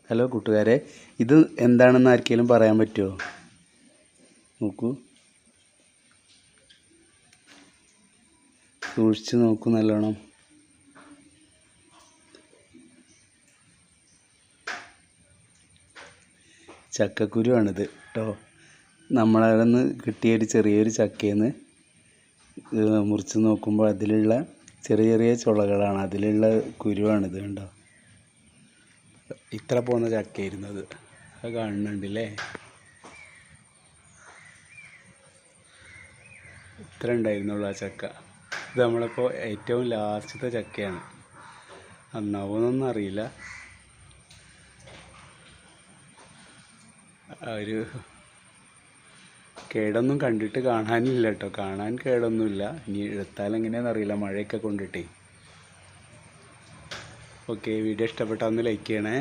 Hello കൂട്ടുകാരെ, ഇത് എന്താണെന്ന് ആർക്കെങ്കിലും പറയാൻ പറ്റുമോ? നോക്കൂ, സൂക്ഷിച്ച് നോക്കൂ നല്ലോണം. ചക്കക്കുരുവാണിത് കേട്ടോ. നമ്മളവിടെ നിന്ന് കിട്ടിയൊരു ചെറിയൊരു ചക്കയിൽ നിന്ന് മുറിച്ച് നോക്കുമ്പോൾ അതിലുള്ള ചെറിയ ചെറിയ ചുളകളാണ്, അതിലുള്ള കുരുവാണിത് കണ്ടോ. ഇത്ര പോകുന്ന ചക്കയായിരുന്നു അത് കാണുന്നുണ്ടല്ലേ. ഇത്ര ഉണ്ടായിരുന്നുള്ളൂ ആ ചക്ക. ഇത് നമ്മളിപ്പോൾ ഏറ്റവും ലാസ്റ്റത്തെ ചക്കയാണ്. നന്നാവുമെന്നൊന്നും അറിയില്ല. ഒരു കേടൊന്നും കണ്ടിട്ട് കാണാനില്ല കേട്ടോ. കാണാൻ കേടൊന്നുമില്ല. ഇനി എടുത്താൽ എങ്ങനെയാണെന്ന് അറിയില്ല, മഴയൊക്കെ കൊണ്ടിട്ടേ. ഓക്കെ, വീഡിയോ ഇഷ്ടപ്പെട്ടാൽ ഒന്ന് ലൈക്ക് ചെയ്യണേ.